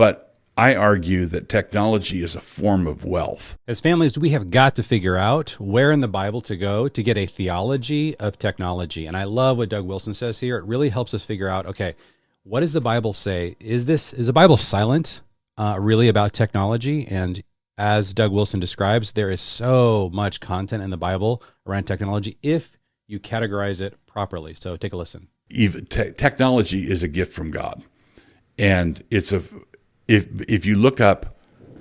But I argue that technology is a form of wealth. As families, we have got to figure out where in the Bible to go to get a theology of technology. And I love what Doug Wilson says here. It really helps us figure out, okay, what does the Bible say? Is the Bible silent really about technology? And as Doug Wilson describes, there is so much content in the Bible around technology if you categorize it properly. So take a listen. Even technology is a gift from God. And if you look up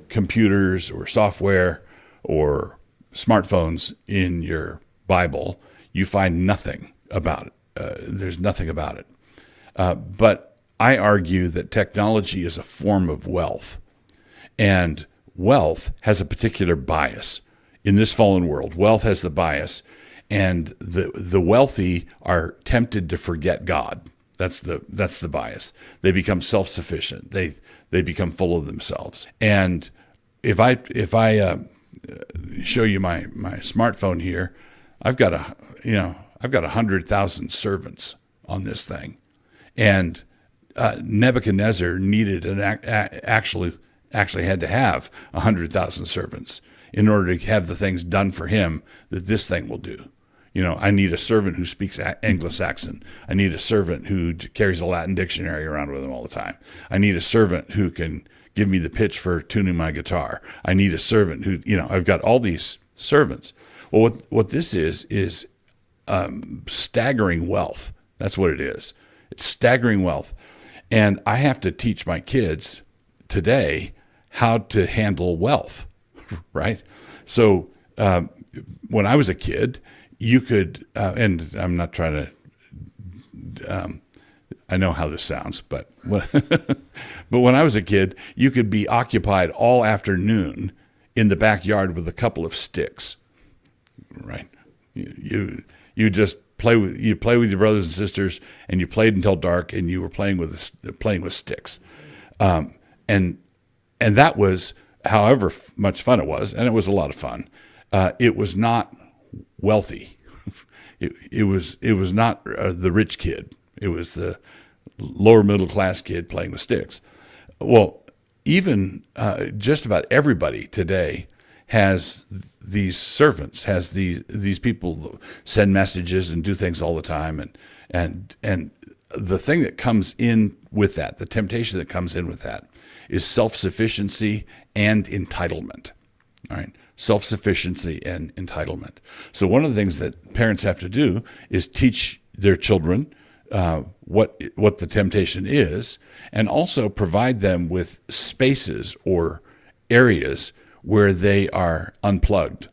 computers or software or smartphones in your Bible, you find nothing about it. There's nothing about it. But I argue that technology is a form of wealth, and wealth has a particular bias. In this fallen world, wealth has the bias, and the wealthy are tempted to forget God. That's the bias. They become self-sufficient. They become full of themselves. And if I show you my smartphone here, I've got 100,000 servants on this thing, and Nebuchadnezzar needed actually had to have 100,000 servants in order to have the things done for him that this thing will do. I need a servant who speaks Anglo-Saxon. I need a servant who carries a Latin dictionary around with him all the time. I need a servant who can give me the pitch for tuning my guitar. I need a servant who, I've got all these servants. Well, what this is staggering wealth. That's what it is. It's staggering wealth. And I have to teach my kids today how to handle wealth, right? So when I was a kid, you could, and I'm not trying to, I know how this sounds, but when I was a kid, you could be occupied all afternoon in the backyard with a couple of sticks, right? You just play with your brothers and sisters, and you played until dark, and you were playing with sticks, and that was however much fun it was, and it was a lot of fun. It was not wealthy. It was not the rich kid. It was the lower middle class kid playing with sticks. Well, even just about everybody today has these servants, has these people send messages and do things all the time, and the thing that comes in with that, the temptation that comes in with that, is self-sufficiency and entitlement. All right, self-sufficiency and entitlement. So one of the things that parents have to do is teach their children what the temptation is, and also provide them with spaces or areas where they are unplugged.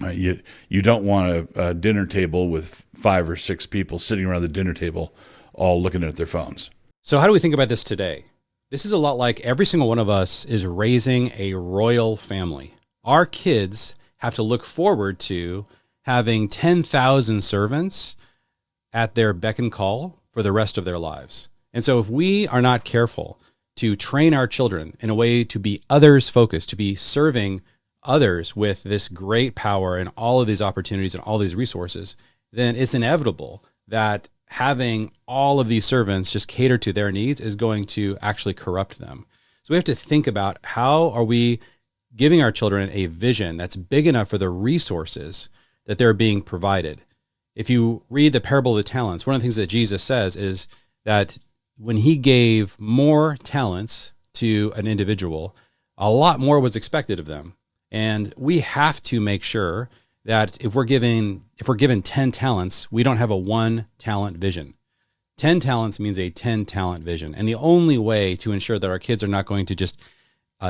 You don't want a dinner table with 5 or 6 people sitting around the dinner table all looking at their phones. So how do we think about this today? This is a lot like every single one of us is raising a royal family. Our kids have to look forward to having 10,000 servants at their beck and call for the rest of their lives. And so if we are not careful to train our children in a way to be others focused, to be serving others with this great power and all of these opportunities and all these resources, then it's inevitable that having all of these servants just cater to their needs is going to actually corrupt them. So we have to think about, how are we giving our children a vision that's big enough for the resources that they're being provided. If you read the parable of the talents, one of the things that Jesus says is that when he gave more talents to an individual, a lot more was expected of them. And we have to make sure that if we're given 10 talents, we don't have a 1 talent vision. 10 talents means a 10 talent vision. And the only way to ensure that our kids are not going to just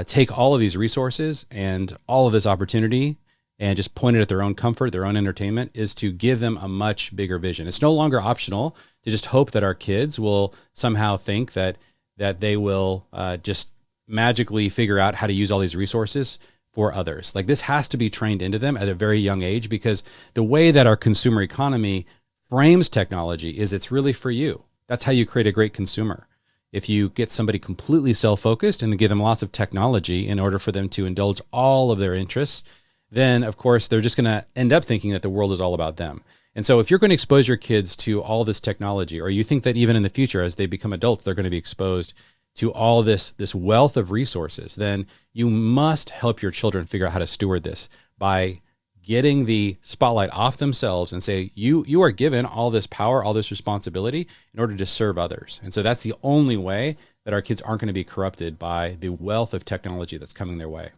take all of these resources and all of this opportunity and just point it at their own comfort, their own entertainment, is to give them a much bigger vision. It's no longer optional to just hope that our kids will somehow think that they will just magically figure out how to use all these resources for others. Like, this has to be trained into them at a very young age, because the way that our consumer economy frames technology is it's really for you. That's how you create a great consumer. If you get somebody completely self-focused and give them lots of technology in order for them to indulge all of their interests, then of course they're just going to end up thinking that the world is all about them. And so if you're going to expose your kids to all this technology, or you think that even in the future as they become adults they're going to be exposed to all this wealth of resources, then you must help your children figure out how to steward this by getting the spotlight off themselves and say, you are given all this power, all this responsibility in order to serve others. And so that's the only way that our kids aren't going to be corrupted by the wealth of technology that's coming their way.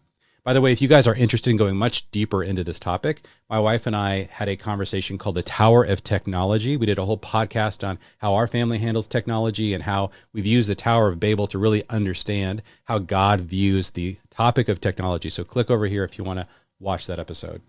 By the way, if you guys are interested in going much deeper into this topic, my wife and I had a conversation called the Tower of Technology. We did a whole podcast on how our family handles technology and how we've used the Tower of Babel to really understand how God views the topic of technology. So click over here if you want to watch that episode.